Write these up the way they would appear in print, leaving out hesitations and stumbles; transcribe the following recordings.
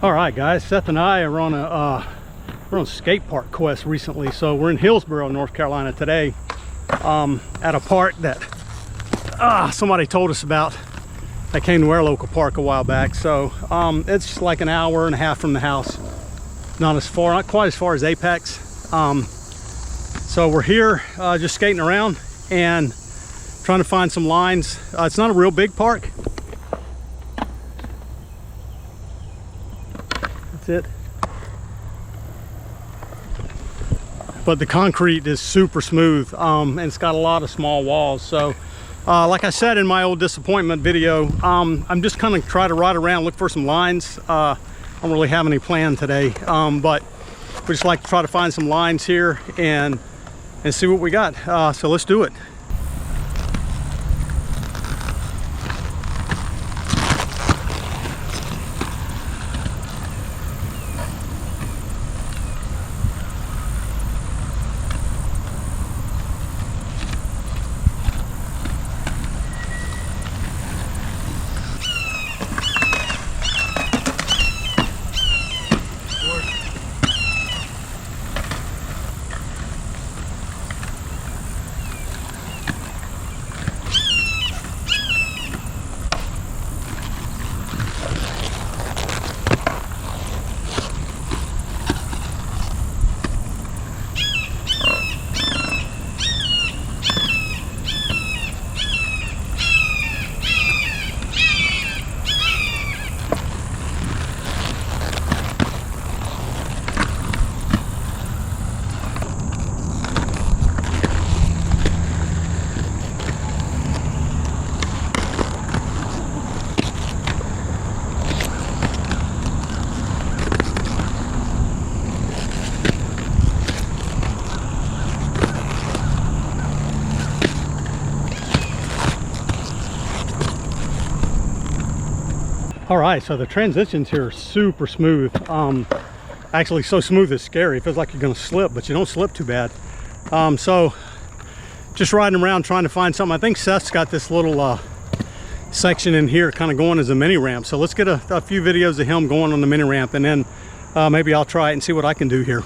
All right, guys, Seth and I are on a skate park quest recently. So we're in Hillsborough, North Carolina today, at a park that somebody told us about. I came to our local park a while back. So it's like an hour and a half from the house. Not quite as far as Apex. So we're here just skating around and trying to find some lines. It's not a real big park. That's it. But the concrete is super smooth, and it's got a lot of small walls. So like I said in my old disappointment video, I'm just kind of trying to ride around, look for some lines. I don't really have any plan today, but we just like to try to find some lines here and see what we got. So let's do it. All right, so the transitions here are super smooth. Actually so smooth it's scary. It feels like you're gonna slip, but you don't slip too bad. So just riding around trying to find something. I think Seth's got this little section in here kind of going as a mini ramp. So let's get a few videos of him going on the mini ramp, and then maybe I'll try it and see what I can do here.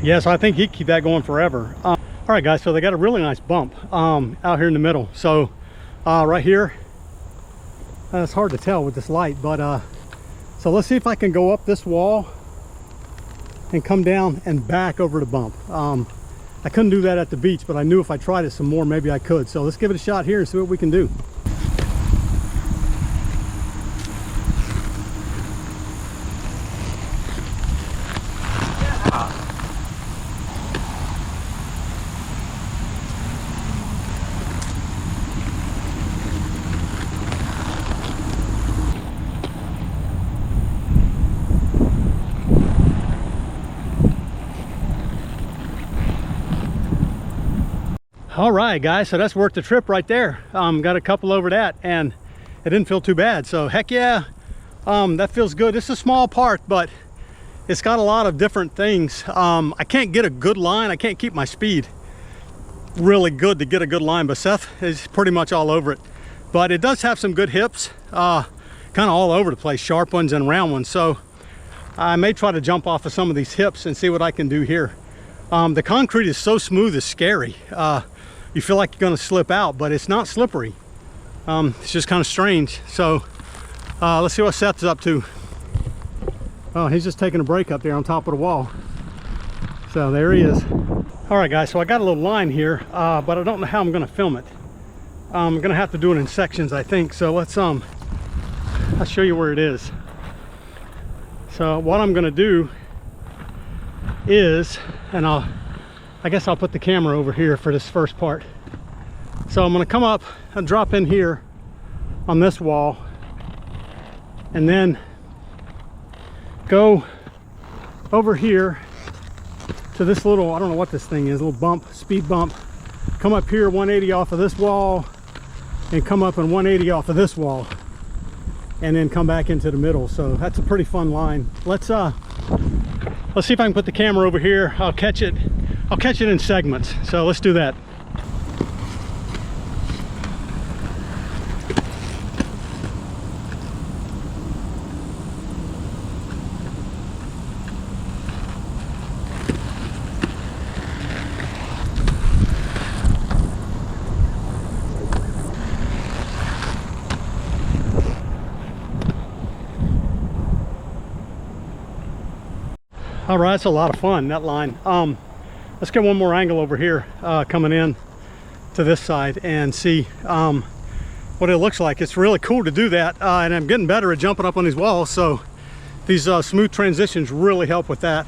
Yes, I think he can keep that going forever. All right, guys, so they got a really nice bump out here in the middle. So right here, it's hard to tell with this light, but so let's see if I can go up this wall and come down and back over the bump. I couldn't do that at the beach, but I knew if I tried it some more, maybe I could. So let's give it a shot here and see what we can do. All right, guys, so that's worth the trip right there. Got a couple over that and it didn't feel too bad. So heck yeah, that feels good. It's a small park, but it's got a lot of different things. I can't get a good line. I can't keep my speed really good to get a good line, but Seth is pretty much all over it. But it does have some good hips, kind of all over the place, sharp ones and round ones. So I may try to jump off of some of these hips and see what I can do here. The concrete is so smooth, it's scary. You feel like you're gonna slip out, but it's not slippery. It's just kind of strange. So let's see what Seth's up to. Oh, he's just taking a break up there on top of the wall. So there he is. All right, guys, so I got a little line here, but I don't know how I'm gonna film it. I'm gonna have to do it in sections, I think. So let's I'll show you where it is. So what I'm gonna do is, and I guess I'll put the camera over here for this first part. So I'm gonna come up and drop in here on this wall and then go over here to this little, I don't know what this thing is, a little bump, speed bump. Come up here 180 off of this wall and come up and 180 off of this wall and then come back into the middle. So that's a pretty fun line. Let's see if I can put the camera over here. I'll catch it in segments. So let's do that. All right, it's a lot of fun, that line. Let's get one more angle over here coming in to this side and see what it looks like. It's really cool to do that, and I'm getting better at jumping up on these walls, so these smooth transitions really help with that.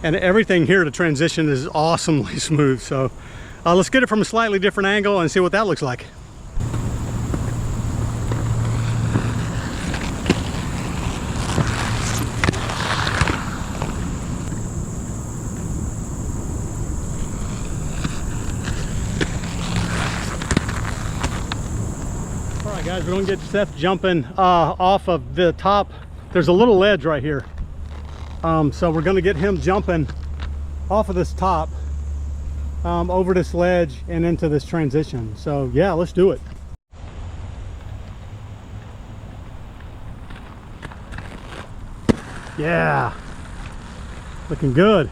And everything here to transition is awesomely smooth. So let's get it from a slightly different angle and see what that looks like. Guys, we're gonna get Seth jumping off of the top. There's a little ledge right here, so we're gonna get him jumping off of this top over this ledge and into this transition. So yeah, let's do it. Yeah, looking good.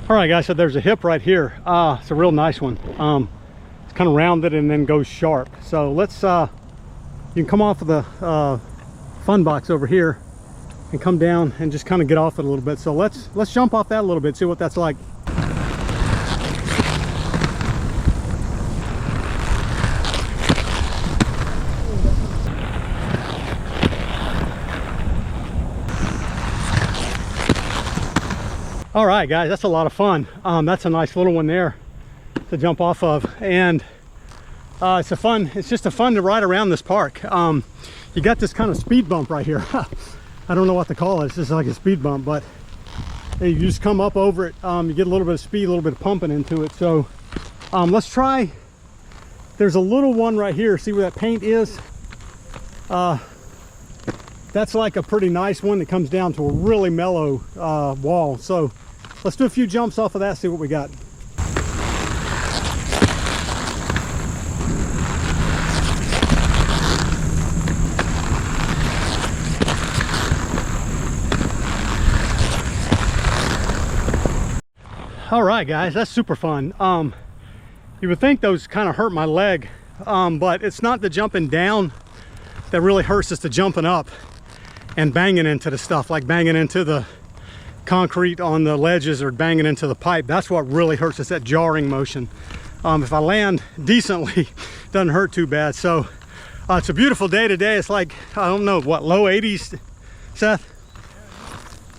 All right guys, so there's a hip right here. It's a real nice one. Kind of rounded and then goes sharp. So let's you can come off of the fun box over here and come down and just kind of get off it a little bit. So let's jump off that a little bit, see what that's like. All right guys, that's a lot of fun. That's a nice little one there to jump off of, and it's just a fun to ride around this park. You got this kind of speed bump right here. I don't know what to call it. It's just like a speed bump, but you just come up over it. You get a little bit of speed, a little bit of pumping into it. So let's try. There's a little one right here. See where that paint is? That's like a pretty nice one that comes down to a really mellow wall. So let's do a few jumps off of that, see what we got. All right guys, that's super fun. You would think those kind of hurt my leg, but it's not the jumping down that really hurts, it's the jumping up and banging into the stuff, like banging into the concrete on the ledges or banging into the pipe. That's what really hurts, it's that jarring motion. If I land decently, it doesn't hurt too bad. So it's a beautiful day today. It's like, I don't know, what, low 80s, Seth?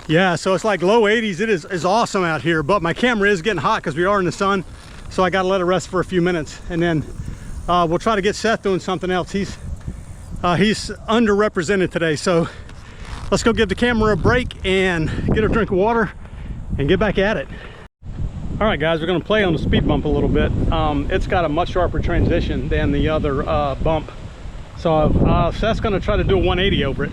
Yeah, so it's like low 80s. It is awesome out here, but my camera is getting hot because we are in the sun, so I got to let it rest for a few minutes, and then we'll try to get Seth doing something else. He's underrepresented today, so let's go give the camera a break and get a drink of water and get back at it. All right guys, we're going to play on the speed bump a little bit. It's got a much sharper transition than the other bump, so Seth's going to try to do a 180 over it.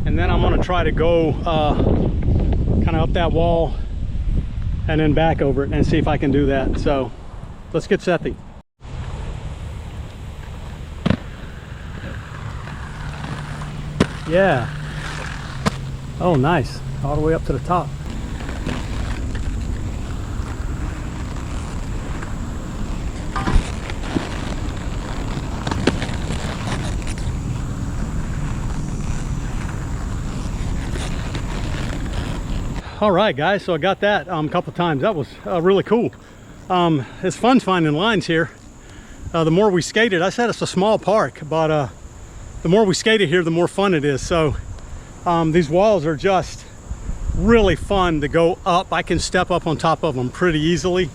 And then I'm going to try to go kind of up that wall and then back over it and see if I can do that. So let's get Sethy. Yeah. Oh, nice. All the way up to the top. All right guys, so I got that a couple times. That was really cool. It's fun finding lines here. The more we skated, I said it's a small park, but the more we skated here, the more fun it is. So these walls are just really fun to go up. I can step up on top of them pretty easily,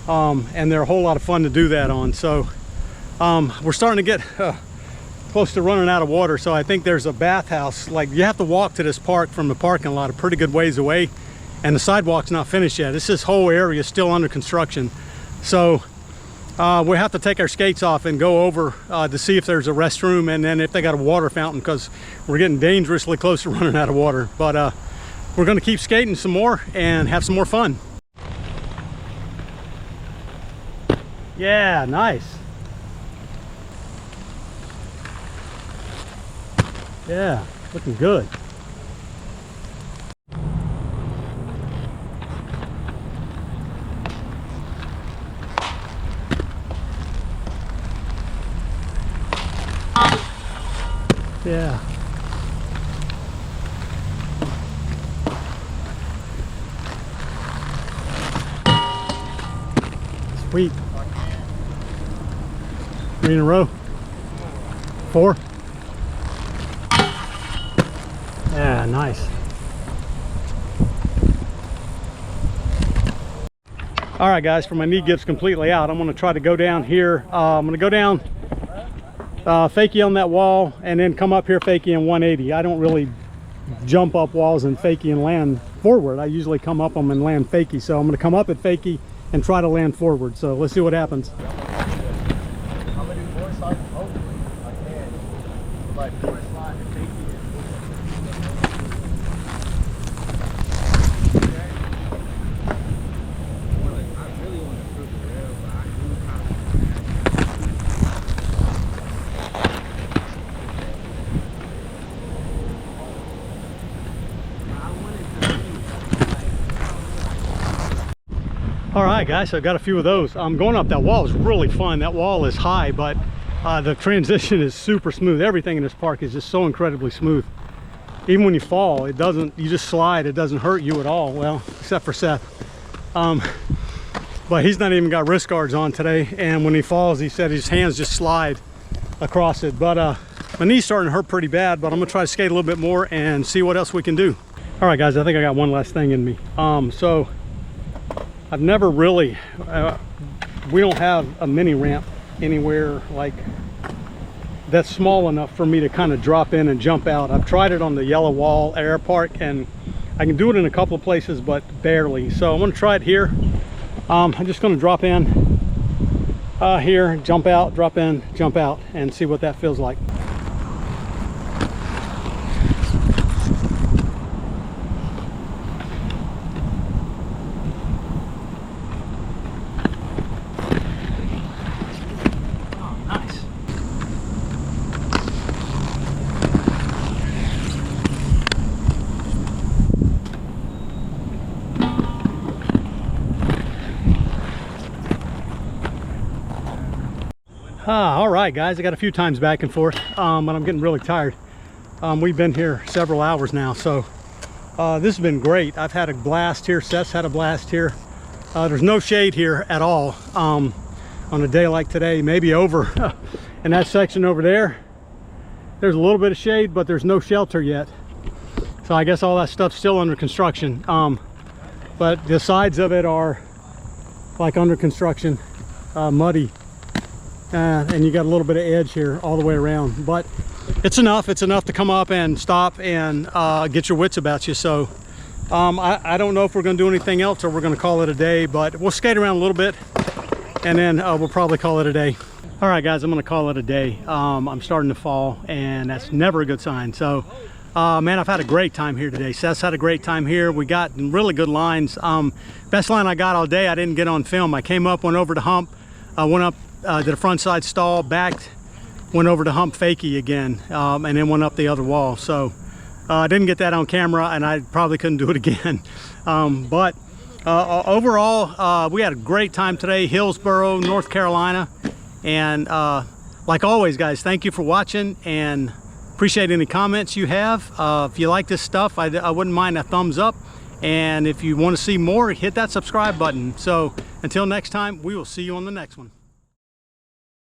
and they're a whole lot of fun to do that on. So we're starting to get close to running out of water, so I think there's a bathhouse. Like, you have to walk to this park from the parking lot a pretty good ways away, and the sidewalk's not finished yet. This whole area is still under construction, so we have to take our skates off and go over to see if there's a restroom, and then if they got a water fountain, because we're getting dangerously close to running out of water. But we're going to keep skating some more and have some more fun. Yeah, nice. Yeah, looking good. Yeah. Sweet. 3 in a row. 4. Yeah, nice. All right, guys, for my knee gives completely out, I'm going to try to go down here. I'm going to go down fakie on that wall and then come up here fakie and 180. I don't really jump up walls and fakie and land forward. I usually come up them and land fakie. So I'm going to come up at fakie and try to land forward. So let's see what happens. I'm going to do 4 slides. Hopefully I can. But 4 slides and fakie. All right, guys, so I got a few of those. Going up that wall is really fun. That wall is high, but the transition is super smooth. Everything in this park is just so incredibly smooth. Even when you fall, it doesn't, you just slide, it doesn't hurt you at all. Well, except for Seth. But he's not even got wrist guards on today, and when he falls, he said his hands just slide across it. But my knee's starting to hurt pretty bad, but I'm gonna try to skate a little bit more and see what else we can do. All right, guys, I think I got one last thing in me. So I've never really, we don't have a mini ramp anywhere like that's small enough for me to kind of drop in and jump out. I've tried it on the Yellow Wall Air Park, and I can do it in a couple of places, but barely. So I'm going to try it here. I'm just going to drop in here, jump out, drop in, jump out, and see what that feels like. All right, guys, I got a few times back and forth, but I'm getting really tired. We've been here several hours now, so this has been great. I've had a blast here. Seth's had a blast here. There's no shade here at all on a day like today. Maybe over in that section over there, there's a little bit of shade, but there's no shelter yet. So I guess all that stuff's still under construction. But the sides of it are like under construction, muddy. And you got a little bit of edge here all the way around, but it's enough to come up and stop and get your wits about you. So I don't know if we're going to do anything else or we're going to call it a day, but we'll skate around a little bit and then we'll probably call it a day. All right, guys, I'm going to call it a day. I'm starting to fall, and that's never a good sign. So man, I've had a great time here today. Seth's had a great time here. We got really good lines. Best line I got all day, I didn't get on film. I came up, went over the hump, went up to the front side stall, backed, went over to hump fakie again, and then went up the other wall. So I didn't get that on camera, and I probably couldn't do it again. But overall, we had a great time today, Hillsborough, North Carolina. And like always, guys, thank you for watching, and appreciate any comments you have. If you like this stuff, I wouldn't mind a thumbs up. And if you want to see more, hit that subscribe button. So until next time, we will see you on the next one.